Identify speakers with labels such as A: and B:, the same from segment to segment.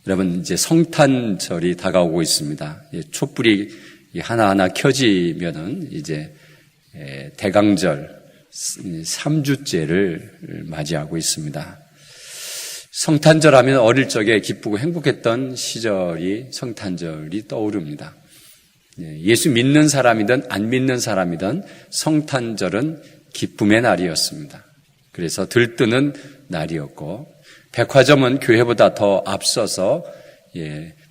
A: 여러분, 이제 성탄절이 다가오고 있습니다. 촛불이 하나하나 켜지면은 이제 대강절 3주째를 맞이하고 있습니다. 성탄절 하면 어릴 적에 기쁘고 행복했던 시절이 성탄절이 떠오릅니다. 예수 믿는 사람이든 안 믿는 사람이든 성탄절은 기쁨의 날이었습니다. 그래서 들뜨는 날이었고, 백화점은 교회보다 더 앞서서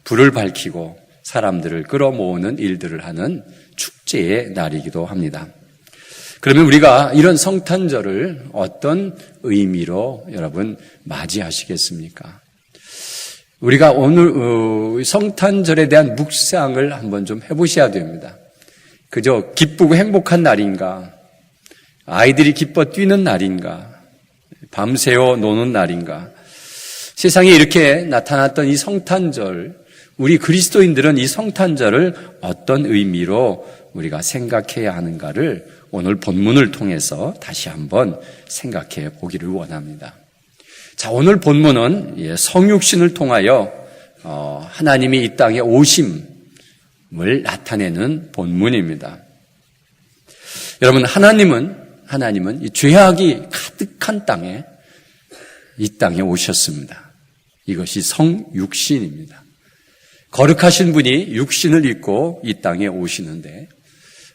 A: 불을 밝히고 사람들을 끌어모으는 일들을 하는 축제의 날이기도 합니다. 그러면 우리가 이런 성탄절을 어떤 의미로 여러분 맞이하시겠습니까? 우리가 오늘 성탄절에 대한 묵상을 한번 좀 해보셔야 됩니다. 그저 기쁘고 행복한 날인가? 아이들이 기뻐 뛰는 날인가? 밤새워 노는 날인가? 세상에 이렇게 나타났던 이 성탄절, 우리 그리스도인들은 이 성탄절을 어떤 의미로 우리가 생각해야 하는가를 오늘 본문을 통해서 다시 한번 생각해 보기를 원합니다. 자, 오늘 본문은 성육신을 통하여 하나님이 이 땅에 오심을 나타내는 본문입니다. 여러분, 하나님은 이 죄악이 가득한 이 땅에 오셨습니다. 이것이 성육신입니다. 거룩하신 분이 육신을 입고 이 땅에 오시는데,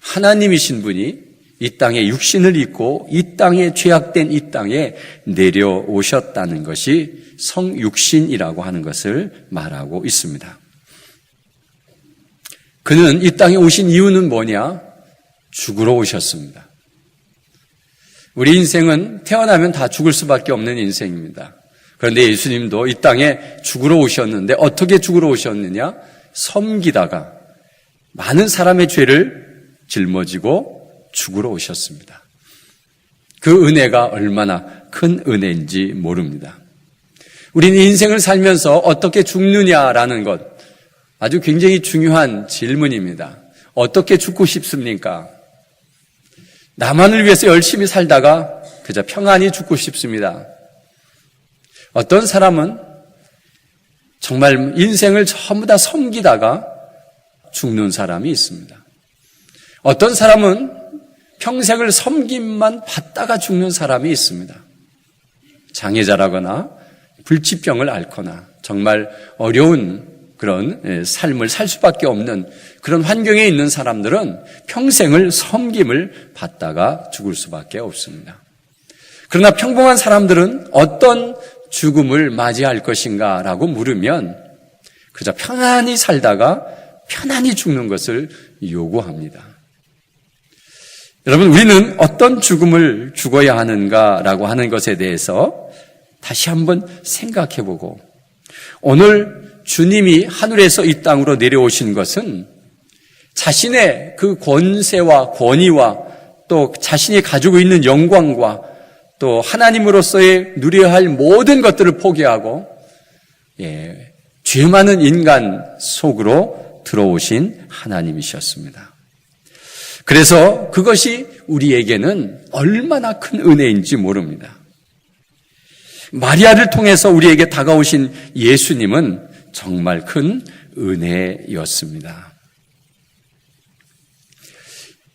A: 하나님이신 분이 이 땅에 육신을 입고 이 땅에 죄악된 이 땅에 내려오셨다는 것이 성육신이라고 하는 것을 말하고 있습니다. 그는 이 땅에 오신 이유는 뭐냐? 죽으러 오셨습니다. 우리 인생은 태어나면 다 죽을 수밖에 없는 인생입니다. 그런데 예수님도 이 땅에 죽으러 오셨는데 어떻게 죽으러 오셨느냐? 섬기다가 많은 사람의 죄를 짊어지고 죽으러 오셨습니다. 그 은혜가 얼마나 큰 은혜인지 모릅니다. 우리는 인생을 살면서 어떻게 죽느냐라는 것, 아주 굉장히 중요한 질문입니다. 어떻게 죽고 싶습니까? 나만을 위해서 열심히 살다가 그저 평안히 죽고 싶습니다. 어떤 사람은 정말 인생을 전부 다 섬기다가 죽는 사람이 있습니다. 어떤 사람은 평생을 섬김만 받다가 죽는 사람이 있습니다. 장애자라거나 불치병을 앓거나 정말 어려운 그런 삶을 살 수밖에 없는 그런 환경에 있는 사람들은 평생을 섬김을 받다가 죽을 수밖에 없습니다. 그러나 평범한 사람들은 어떤 죽음을 맞이할 것인가라고 물으면 그저 편안히 살다가 편안히 죽는 것을 요구합니다. 여러분, 우리는 어떤 죽음을 죽어야 하는가라고 하는 것에 대해서 다시 한번 생각해보고, 오늘 주님이 하늘에서 이 땅으로 내려오신 것은 자신의 그 권세와 권위와 또 자신이 가지고 있는 영광과 또 하나님으로서의 누려야 할 모든 것들을 포기하고 죄 많은 인간 속으로 들어오신 하나님이셨습니다. 그래서 그것이 우리에게는 얼마나 큰 은혜인지 모릅니다. 마리아를 통해서 우리에게 다가오신 예수님은 정말 큰 은혜였습니다.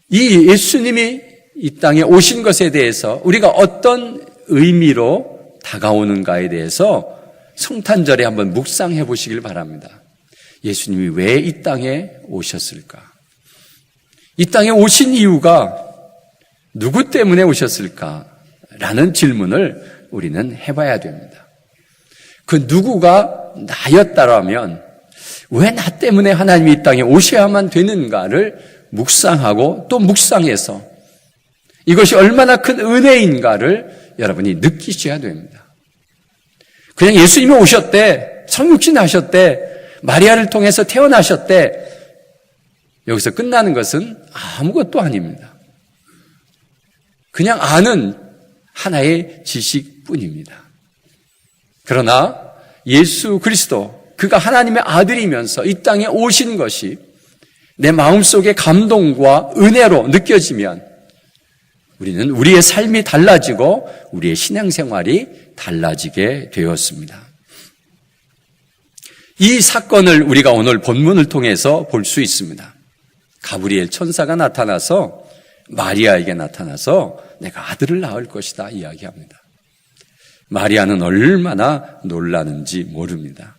A: 이 예수님이 이 땅에 오신 것에 대해서 우리가 어떤 의미로 다가오는가에 대해서 성탄절에 한번 묵상해 보시길 바랍니다. 예수님이 왜 이 땅에 오셨을까? 이 땅에 오신 이유가 누구 때문에 오셨을까? 라는 질문을 우리는 해봐야 됩니다. 그 누구가 나였다라면 왜 나 때문에 하나님이 이 땅에 오셔야만 되는가를 묵상하고 또 묵상해서 이것이 얼마나 큰 은혜인가를 여러분이 느끼셔야 됩니다. 그냥 예수님이 오셨대, 성육신 하셨대, 마리아를 통해서 태어나셨대, 여기서 끝나는 것은 아무것도 아닙니다. 그냥 아는 하나의 지식뿐입니다. 그러나 예수 그리스도, 그가 하나님의 아들이면서 이 땅에 오신 것이 내 마음속에 감동과 은혜로 느껴지면 우리는 우리의 삶이 달라지고 우리의 신앙생활이 달라지게 되었습니다. 이 사건을 우리가 오늘 본문을 통해서 볼 수 있습니다. 가브리엘 천사가 나타나서 마리아에게 나타나서 내가 아들을 낳을 것이다 이야기합니다. 마리아는 얼마나 놀라는지 모릅니다.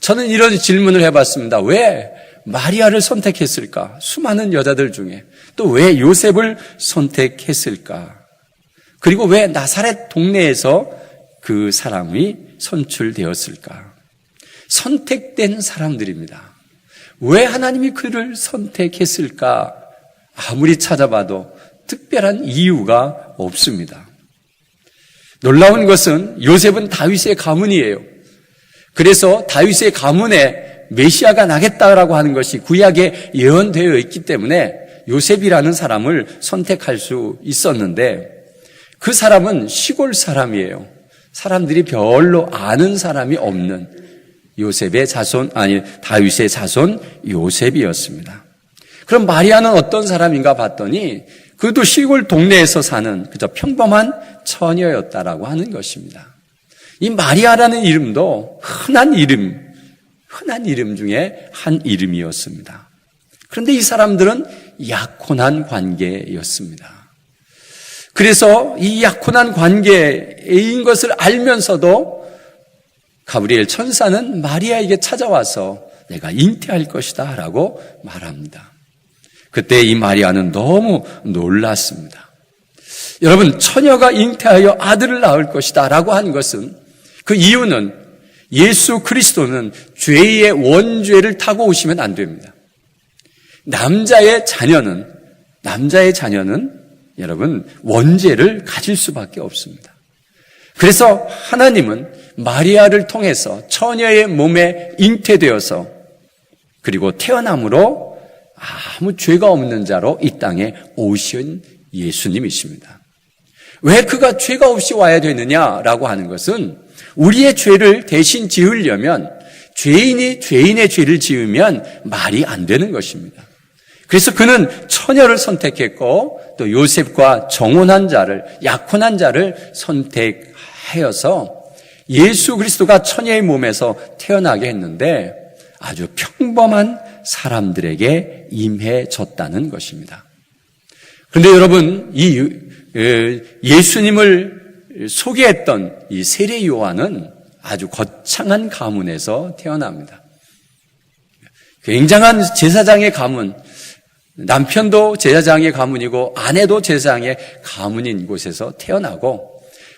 A: 저는 이런 질문을 해봤습니다. 왜 마리아를 선택했을까? 수많은 여자들 중에 또 왜 요셉을 선택했을까? 그리고 왜 나사렛 동네에서 그 사람이 선출되었을까? 선택된 사람들입니다. 왜 하나님이 그를 선택했을까? 아무리 찾아봐도 특별한 이유가 없습니다. 놀라운 것은 요셉은 다윗의 가문이에요. 그래서 다윗의 가문에 메시아가 나겠다라고 하는 것이 구약에 예언되어 있기 때문에 요셉이라는 사람을 선택할 수 있었는데 그 사람은 시골 사람이에요. 사람들이 별로 아는 사람이 없는 다윗의 자손 요셉이었습니다. 그럼 마리아는 어떤 사람인가 봤더니 그도 시골 동네에서 사는 그저 평범한 처녀였다라고 하는 것입니다. 이 마리아라는 이름도 흔한 이름 중에 한 이름이었습니다. 그런데 이 사람들은 약혼한 관계였습니다. 그래서 이 약혼한 관계인 것을 알면서도 가브리엘 천사는 마리아에게 찾아와서 내가 잉태할 것이다 라고 말합니다. 그때 이 마리아는 너무 놀랐습니다. 여러분, 처녀가 잉태하여 아들을 낳을 것이다 라고 한 것은 그 이유는 예수 그리스도는 죄의 원죄를 타고 오시면 안 됩니다. 남자의 자녀는 여러분 원죄를 가질 수밖에 없습니다. 그래서 하나님은 마리아를 통해서 처녀의 몸에 잉태되어서 그리고 태어남으로 아무 죄가 없는 자로 이 땅에 오신 예수님이십니다. 왜 그가 죄가 없이 와야 되느냐라고 하는 것은 우리의 죄를 대신 지으려면 죄인이 죄인의 죄를 지으면 말이 안 되는 것입니다. 그래서 그는 처녀를 선택했고 또 요셉과 약혼한 자를 선택하여서 예수 그리스도가 처녀의 몸에서 태어나게 했는데 아주 평범한 사람들에게 임해졌다는 것입니다. 그런데 여러분, 이 예수님을 소개했던 이 세례 요한은 아주 거창한 가문에서 태어납니다. 굉장한 제사장의 가문, 남편도 제사장의 가문이고 아내도 제사장의 가문인 곳에서 태어나고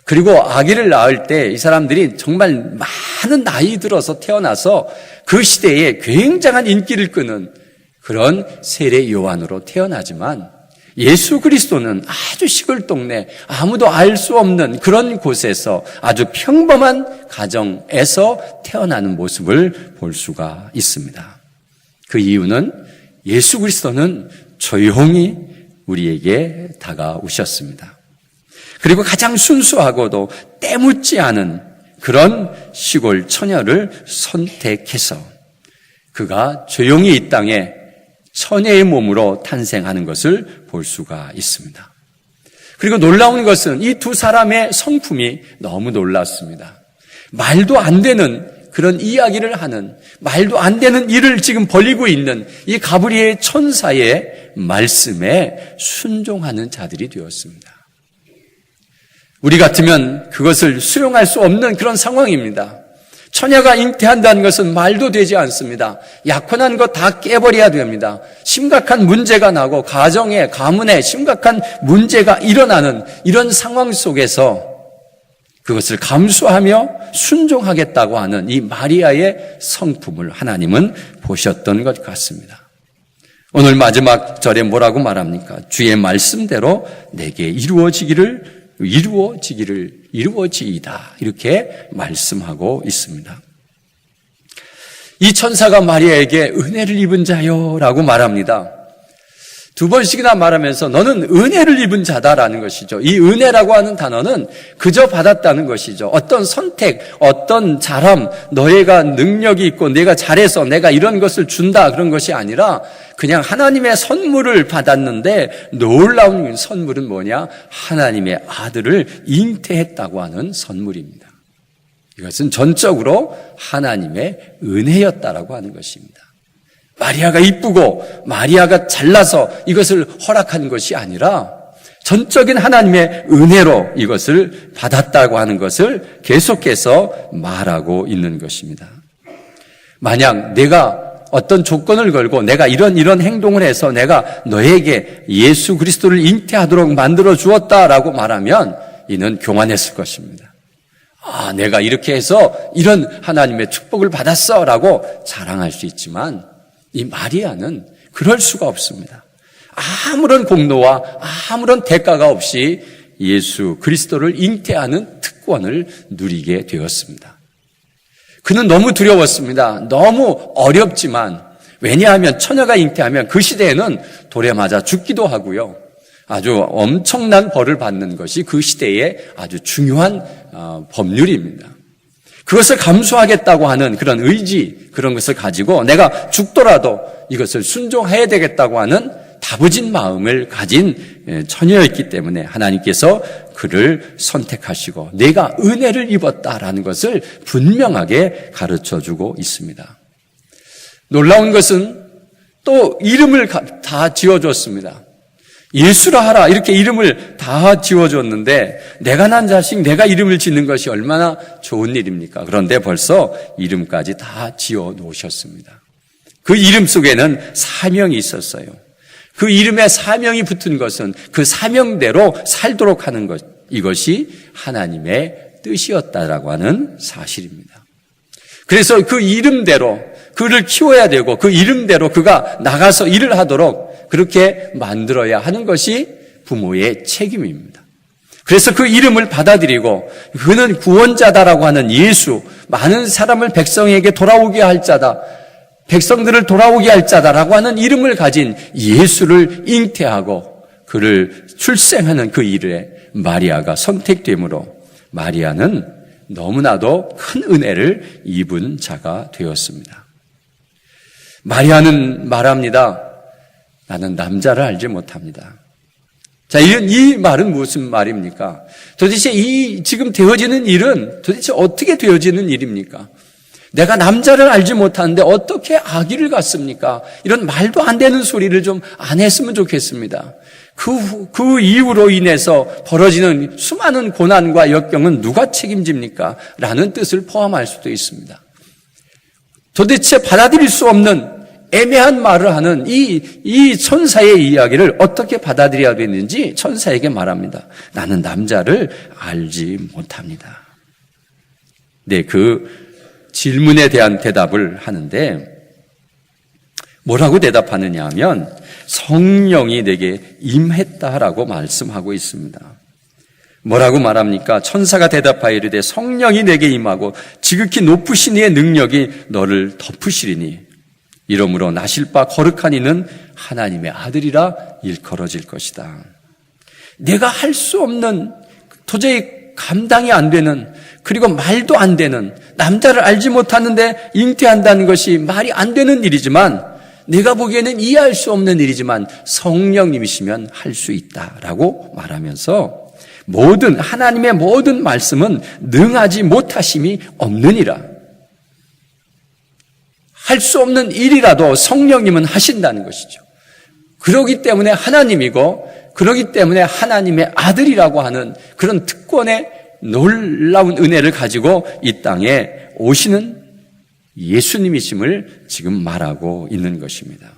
A: 그리고 아기를 낳을 때 이 사람들이 정말 많은 나이 들어서 태어나서 그 시대에 굉장한 인기를 끄는 그런 세례 요한으로 태어나지만 예수 그리스도는 아주 시골 동네 아무도 알 수 없는 그런 곳에서 아주 평범한 가정에서 태어나는 모습을 볼 수가 있습니다. 그 이유는 예수 그리스도는 조용히 우리에게 다가오셨습니다. 그리고 가장 순수하고도 때묻지 않은 그런 시골 처녀를 선택해서 그가 조용히 이 땅에 처녀의 몸으로 탄생하는 것을 볼 수가 있습니다. 그리고 놀라운 것은 이 두 사람의 성품이 너무 놀랐습니다. 말도 안 되는 그런 이야기를 하는, 말도 안 되는 일을 지금 벌이고 있는 이 가브리엘 천사의 말씀에 순종하는 자들이 되었습니다. 우리 같으면 그것을 수용할 수 없는 그런 상황입니다. 처녀가 잉태한다는 것은 말도 되지 않습니다. 약혼한 것 다 깨버려야 됩니다. 심각한 문제가 나고 가문에 심각한 문제가 일어나는 이런 상황 속에서 그것을 감수하며 순종하겠다고 하는 이 마리아의 성품을 하나님은 보셨던 것 같습니다. 오늘 마지막 절에 뭐라고 말합니까? 주의 말씀대로 내게 이루어지이다. 이렇게 말씀하고 있습니다. 이 천사가 마리아에게 은혜를 입은 자요라고 말합니다. 두 번씩이나 말하면서 너는 은혜를 입은 자다라는 것이죠. 이 은혜라고 하는 단어는 그저 받았다는 것이죠. 어떤 선택, 어떤 잘함, 너희가 능력이 있고 내가 잘해서 내가 이런 것을 준다 그런 것이 아니라 그냥 하나님의 선물을 받았는데 놀라운 선물은 뭐냐? 하나님의 아들을 잉태했다고 하는 선물입니다. 이것은 전적으로 하나님의 은혜였다라고 하는 것입니다. 마리아가 이쁘고 마리아가 잘나서 이것을 허락한 것이 아니라 전적인 하나님의 은혜로 이것을 받았다고 하는 것을 계속해서 말하고 있는 것입니다. 만약 내가 어떤 조건을 걸고 내가 이런 행동을 해서 내가 너에게 예수 그리스도를 잉태하도록 만들어 주었다라고 말하면 이는 교만했을 것입니다. 내가 이렇게 해서 이런 하나님의 축복을 받았어라고 자랑할 수 있지만 이 마리아는 그럴 수가 없습니다. 아무런 공로와 아무런 대가가 없이 예수 그리스도를 잉태하는 특권을 누리게 되었습니다. 그는 너무 두려웠습니다. 너무 어렵지만, 왜냐하면 처녀가 잉태하면 그 시대에는 돌에 맞아 죽기도 하고요. 아주 엄청난 벌을 받는 것이 그 시대의 아주 중요한 법률입니다. 그것을 감수하겠다고 하는 그런 의지, 그런 것을 가지고 내가 죽더라도 이것을 순종해야 되겠다고 하는 다부진 마음을 가진 처녀였기 때문에 하나님께서 그를 선택하시고 내가 은혜를 입었다라는 것을 분명하게 가르쳐주고 있습니다. 놀라운 것은 또 이름을 다 지어줬습니다. 예수라 하라 이렇게 이름을 다 지어줬는데 내가 난 자식 내가 이름을 짓는 것이 얼마나 좋은 일입니까? 그런데 벌써 이름까지 다 지어놓으셨습니다. 그 이름 속에는 사명이 있었어요. 그 이름에 사명이 붙은 것은 그 사명대로 살도록 하는 것, 이것이 하나님의 뜻이었다라고 하는 사실입니다. 그래서 그 이름대로 그를 키워야 되고 그 이름대로 그가 나가서 일을 하도록 그렇게 만들어야 하는 것이 부모의 책임입니다. 그래서 그 이름을 받아들이고 그는 구원자다라고 하는 예수, 많은 사람을 백성에게 돌아오게 할 자다, 백성들을 돌아오게 할 자다라고 하는 이름을 가진 예수를 잉태하고 그를 출생하는 그 일에 마리아가 선택되므로 마리아는 너무나도 큰 은혜를 입은 자가 되었습니다. 마리아는 말합니다. 나는 남자를 알지 못합니다. 자, 이 말은 무슨 말입니까? 도대체 이 지금 되어지는 일은 도대체 어떻게 되어지는 일입니까? 내가 남자를 알지 못하는데 어떻게 아기를 갖습니까? 이런 말도 안 되는 소리를 좀 안 했으면 좋겠습니다. 그 이유로 인해서 벌어지는 수많은 고난과 역경은 누가 책임집니까? 라는 뜻을 포함할 수도 있습니다. 도대체 받아들일 수 없는 애매한 말을 하는 이 천사의 이야기를 어떻게 받아들여야 되는지 천사에게 말합니다. 나는 남자를 알지 못합니다. 네, 그 질문에 대한 대답을 하는데 뭐라고 대답하느냐 하면 성령이 내게 임했다라고 말씀하고 있습니다. 뭐라고 말합니까? 천사가 대답하여 이르되 성령이 내게 임하고 지극히 높으신 이의 능력이 너를 덮으시리니 이러므로 나실 바 거룩한 이는 하나님의 아들이라 일컬어질 것이다. 내가 할 수 없는 도저히 감당이 안 되는 그리고 말도 안 되는 남자를 알지 못하는데 잉태한다는 것이 말이 안 되는 일이지만 내가 보기에는 이해할 수 없는 일이지만 성령님이시면 할 수 있다라고 말하면서 하나님의 모든 말씀은 능하지 못하심이 없느니라. 할 수 없는 일이라도 성령님은 하신다는 것이죠. 그러기 때문에 하나님이고 그러기 때문에 하나님의 아들이라고 하는 그런 특권의 놀라운 은혜를 가지고 이 땅에 오시는 예수님이심을 지금 말하고 있는 것입니다.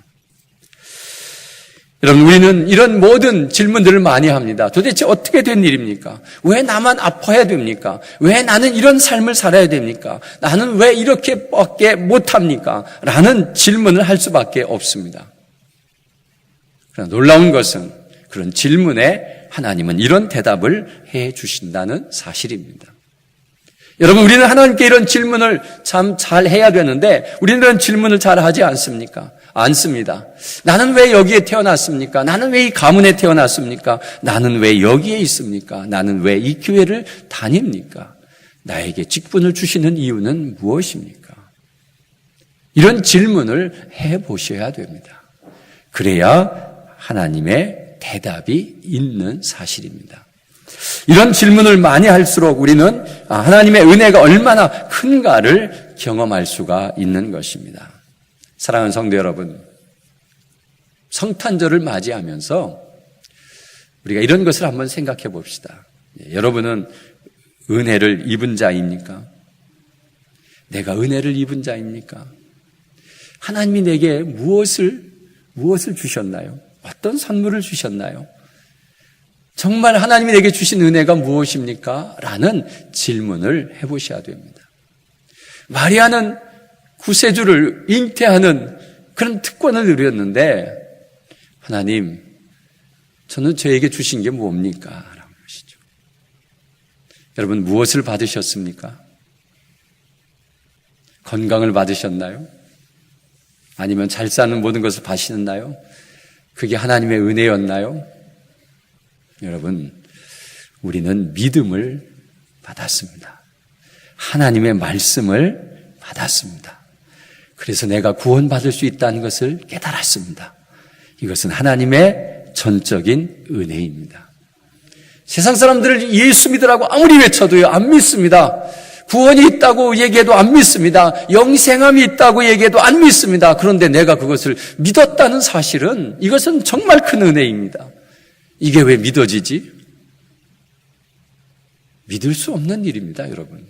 A: 여러분, 우리는 이런 모든 질문들을 많이 합니다. 도대체 어떻게 된 일입니까? 왜 나만 아파야 됩니까? 왜 나는 이런 삶을 살아야 됩니까? 나는 왜 이렇게밖에 못합니까? 라는 질문을 할 수밖에 없습니다. 그러나 놀라운 것은 그런 질문에 하나님은 이런 대답을 해 주신다는 사실입니다. 여러분, 우리는 하나님께 이런 질문을 참 잘 해야 되는데 우리는 이런 질문을 잘 하지 않습니까? 않습니다. 나는 왜 여기에 태어났습니까? 나는 왜 이 가문에 태어났습니까? 나는 왜 여기에 있습니까? 나는 왜 이 교회를 다닙니까? 나에게 직분을 주시는 이유는 무엇입니까? 이런 질문을 해보셔야 됩니다. 그래야 하나님의 대답이 있는 사실입니다. 이런 질문을 많이 할수록 우리는 하나님의 은혜가 얼마나 큰가를 경험할 수가 있는 것입니다. 사랑하는 성도 여러분, 성탄절을 맞이하면서 우리가 이런 것을 한번 생각해 봅시다. 여러분은 은혜를 입은 자입니까? 내가 은혜를 입은 자입니까? 하나님이 내게 무엇을 주셨나요? 어떤 선물을 주셨나요? 정말 하나님이 내게 주신 은혜가 무엇입니까? 라는 질문을 해보셔야 됩니다. 마리아는 구세주를 잉태하는 그런 특권을 누렸는데 하나님, 저는 저에게 주신 게 뭡니까? 라는 것이죠. 여러분, 무엇을 받으셨습니까? 건강을 받으셨나요? 아니면 잘 사는 모든 것을 받으셨나요? 그게 하나님의 은혜였나요? 여러분, 우리는 믿음을 받았습니다. 하나님의 말씀을 받았습니다. 그래서 내가 구원받을 수 있다는 것을 깨달았습니다. 이것은 하나님의 전적인 은혜입니다. 세상 사람들을 예수 믿으라고 아무리 외쳐도요, 안 믿습니다. 구원이 있다고 얘기해도 안 믿습니다. 영생함이 있다고 얘기해도 안 믿습니다. 그런데 내가 그것을 믿었다는 사실은 이것은 정말 큰 은혜입니다. 이게 왜 믿어지지? 믿을 수 없는 일입니다, 여러분.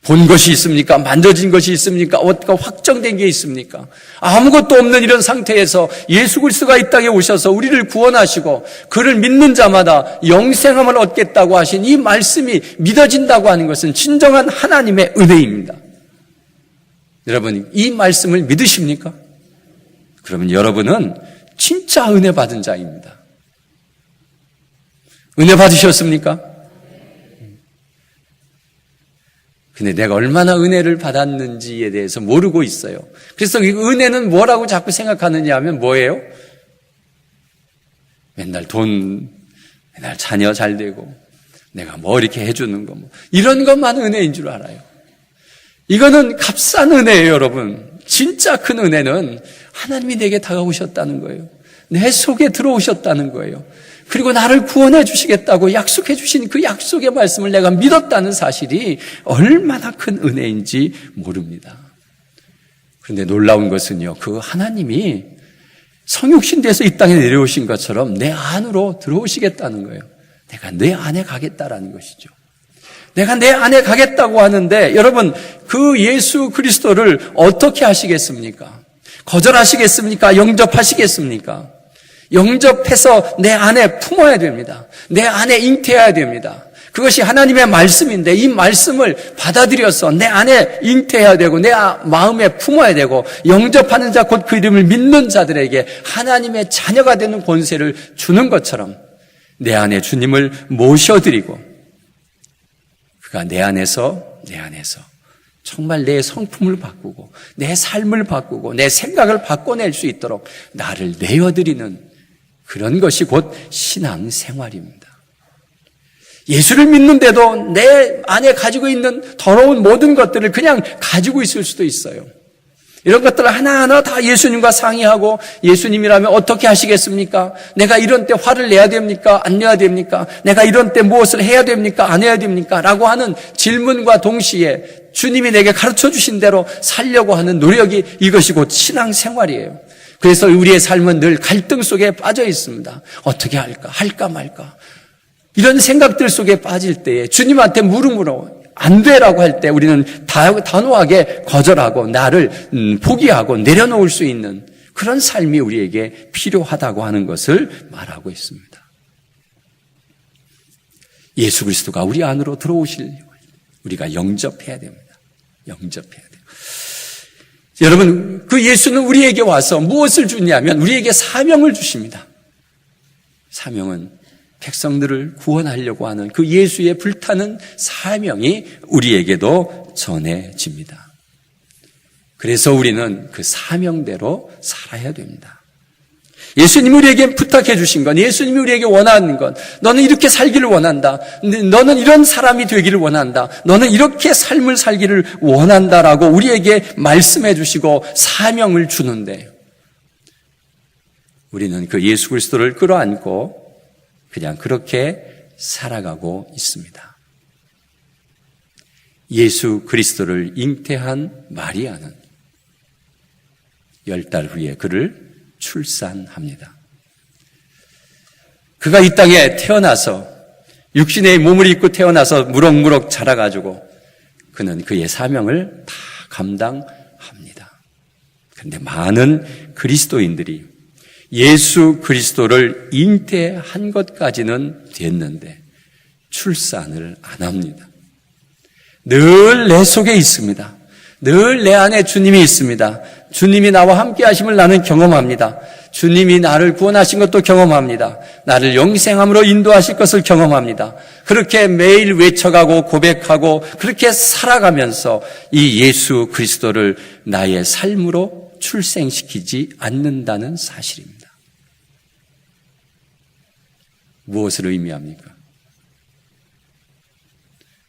A: 본 것이 있습니까? 만져진 것이 있습니까? 어디가 확정된 게 있습니까? 아무것도 없는 이런 상태에서 예수 그리스도가 이 땅에 오셔서 우리를 구원하시고 그를 믿는 자마다 영생함을 얻겠다고 하신 이 말씀이 믿어진다고 하는 것은 진정한 하나님의 은혜입니다. 여러분, 이 말씀을 믿으십니까? 그러면 여러분은 진짜 은혜 받은 자입니다. 은혜 받으셨습니까? 근데 내가 얼마나 은혜를 받았는지에 대해서 모르고 있어요. 그래서 이 은혜는 뭐라고 자꾸 생각하느냐 하면 뭐예요? 맨날 돈, 맨날 자녀 잘 되고, 내가 뭐 이렇게 해주는 거, 이런 것만 은혜인 줄 알아요. 이거는 값싼 은혜예요, 여러분. 진짜 큰 은혜는 하나님이 내게 다가오셨다는 거예요. 내 속에 들어오셨다는 거예요. 그리고 나를 구원해 주시겠다고 약속해 주신 그 약속의 말씀을 내가 믿었다는 사실이 얼마나 큰 은혜인지 모릅니다. 그런데 놀라운 것은요, 그 하나님이 성육신 돼서 이 땅에 내려오신 것처럼 내 안으로 들어오시겠다는 거예요. 내가 내 안에 가겠다라는 것이죠. 내가 내 안에 가겠다고 하는데 여러분, 그 예수 그리스도를 어떻게 하시겠습니까? 거절하시겠습니까? 영접하시겠습니까? 영접해서 내 안에 품어야 됩니다. 내 안에 잉태해야 됩니다. 그것이 하나님의 말씀인데 이 말씀을 받아들여서 내 안에 잉태해야 되고 내 마음에 품어야 되고 영접하는 자 곧 그 이름을 믿는 자들에게 하나님의 자녀가 되는 권세를 주는 것처럼 내 안에 주님을 모셔드리고 그가 내 안에서 정말 내 성품을 바꾸고 내 삶을 바꾸고 내 생각을 바꿔낼 수 있도록 나를 내어드리는 그런 것이 곧 신앙생활입니다. 예수를 믿는데도 내 안에 가지고 있는 더러운 모든 것들을 그냥 가지고 있을 수도 있어요. 이런 것들을 하나하나 다 예수님과 상의하고 예수님이라면 어떻게 하시겠습니까? 내가 이런 때 화를 내야 됩니까? 안 내야 됩니까? 내가 이런 때 무엇을 해야 됩니까? 안 해야 됩니까? 라고 하는 질문과 동시에 주님이 내게 가르쳐 주신 대로 살려고 하는 노력이 이것이 곧 신앙생활이에요. 그래서 우리의 삶은 늘 갈등 속에 빠져 있습니다. 어떻게 할까 말까. 이런 생각들 속에 빠질 때에 주님한테 물음으로 안 되라고 할 때 우리는 단호하게 거절하고 나를 포기하고 내려놓을 수 있는 그런 삶이 우리에게 필요하다고 하는 것을 말하고 있습니다. 예수 그리스도가 우리 안으로 들어오실 우리가 영접해야 됩니다. 영접해야 돼요. 여러분, 그 예수는 우리에게 와서 무엇을 주냐면 우리에게 사명을 주십니다. 사명은 백성들을 구원하려고 하는 그 예수의 불타는 사명이 우리에게도 전해집니다. 그래서 우리는 그 사명대로 살아야 됩니다. 예수님이 우리에게 부탁해 주신 건, 예수님이 우리에게 원하는 건, 너는 이렇게 살기를 원한다. 너는 이런 사람이 되기를 원한다. 너는 이렇게 삶을 살기를 원한다라고 우리에게 말씀해 주시고 사명을 주는데 우리는 그 예수 그리스도를 끌어안고 그냥 그렇게 살아가고 있습니다. 예수 그리스도를 잉태한 마리아는 10달 후에 그를 출산합니다. 그가 이 땅에 태어나서 육신의 몸을 입고 태어나서 무럭무럭 자라가지고 그는 그의 사명을 다 감당합니다. 그런데 많은 그리스도인들이 예수 그리스도를 잉태한 것까지는 됐는데 출산을 안 합니다. 늘 내 속에 있습니다. 늘 내 안에 주님이 있습니다. 주님이 나와 함께 하심을 나는 경험합니다. 주님이 나를 구원하신 것도 경험합니다. 나를 영생함으로 인도하실 것을 경험합니다. 그렇게 매일 외쳐가고 고백하고 그렇게 살아가면서 이 예수 그리스도를 나의 삶으로 출생시키지 않는다는 사실입니다. 무엇을 의미합니까?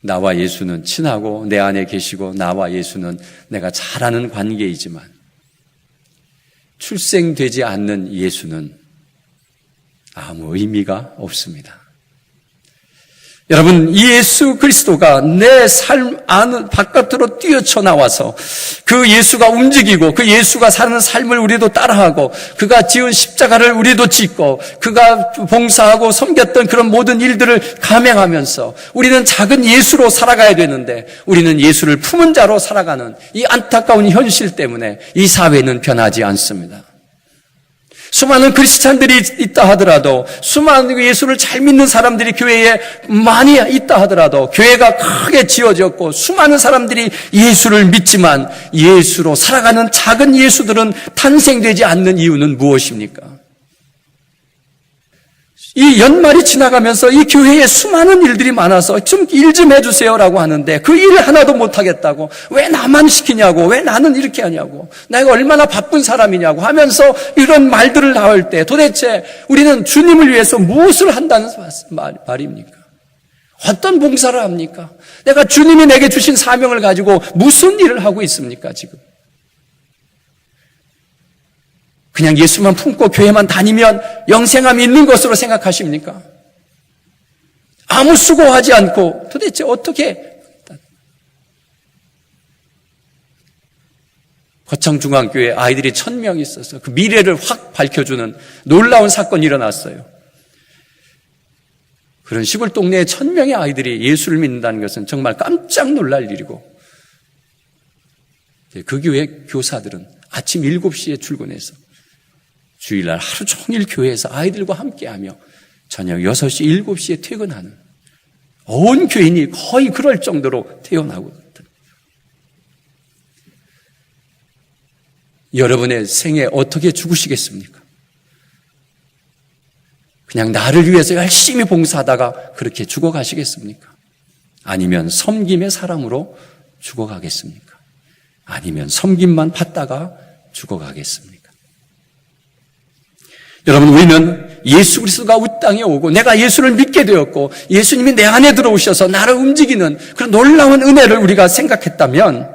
A: 나와 예수는 친하고 내 안에 계시고 나와 예수는 내가 잘 아는 관계이지만 출생되지 않는 예수는 아무 의미가 없습니다. 여러분, 예수 그리스도가 내 삶 안 바깥으로 뛰어쳐 나와서 그 예수가 움직이고 그 예수가 사는 삶을 우리도 따라하고 그가 지은 십자가를 우리도 짓고 그가 봉사하고 섬겼던 그런 모든 일들을 감행하면서 우리는 작은 예수로 살아가야 되는데 우리는 예수를 품은 자로 살아가는 이 안타까운 현실 때문에 이 사회는 변하지 않습니다. 수많은 크리스찬들이 있다 하더라도 수많은 예수를 잘 믿는 사람들이 교회에 많이 있다 하더라도 교회가 크게 지어졌고 수많은 사람들이 예수를 믿지만 예수로 살아가는 작은 예수들은 탄생되지 않는 이유는 무엇입니까? 이 연말이 지나가면서 이 교회에 수많은 일들이 많아서 좀 일 좀 해주세요라고 하는데 그 일 하나도 못하겠다고 왜 나만 시키냐고 왜 나는 이렇게 하냐고 내가 얼마나 바쁜 사람이냐고 하면서 이런 말들을 나올 때 도대체 우리는 주님을 위해서 무엇을 한다는 말입니까? 어떤 봉사를 합니까? 내가 주님이 내게 주신 사명을 가지고 무슨 일을 하고 있습니까 지금? 그냥 예수만 품고 교회만 다니면 영생함이 있는 것으로 생각하십니까? 아무 수고하지 않고 도대체 어떻게 거창중앙교회 아이들이 1000명 있어서 그 미래를 확 밝혀주는 놀라운 사건이 일어났어요. 그런 시골 동네에 1000명의 아이들이 예수를 믿는다는 것은 정말 깜짝 놀랄 일이고 그 교회 교사들은 아침 7시에 출근해서 주일날 하루 종일 교회에서 아이들과 함께하며 저녁 6시, 7시에 퇴근하는 온 교인이 거의 그럴 정도로 태어나고 있거든요. 여러분의 생에 어떻게 죽으시겠습니까? 그냥 나를 위해서 열심히 봉사하다가 그렇게 죽어가시겠습니까? 아니면 섬김의 사람으로 죽어가겠습니까? 아니면 섬김만 받다가 죽어가겠습니까? 여러분, 우리는 예수 그리스도가 이 땅에 오고 내가 예수를 믿게 되었고 예수님이 내 안에 들어오셔서 나를 움직이는 그런 놀라운 은혜를 우리가 생각했다면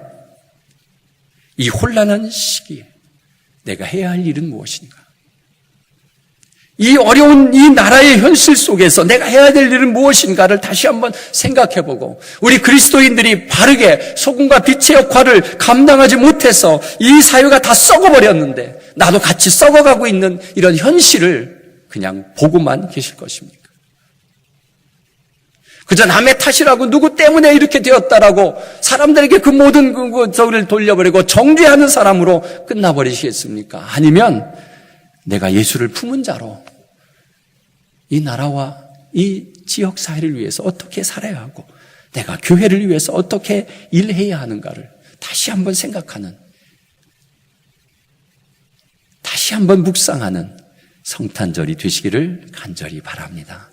A: 이 혼란한 시기에 내가 해야 할 일은 무엇인가? 이 어려운 이 나라의 현실 속에서 내가 해야 될 일은 무엇인가를 다시 한번 생각해보고 우리 그리스도인들이 바르게 소금과 빛의 역할을 감당하지 못해서 이 사회가 다 썩어버렸는데 나도 같이 썩어가고 있는 이런 현실을 그냥 보고만 계실 것입니까? 그저 남의 탓이라고 누구 때문에 이렇게 되었다라고 사람들에게 그 모든 것을 돌려버리고 정죄하는 사람으로 끝나버리시겠습니까? 아니면 내가 예수를 품은 자로 이 나라와 이 지역 사회를 위해서 어떻게 살아야 하고 내가 교회를 위해서 어떻게 일해야 하는가를 다시 한번 생각하는 다시 한번 묵상하는 성탄절이 되시기를 간절히 바랍니다.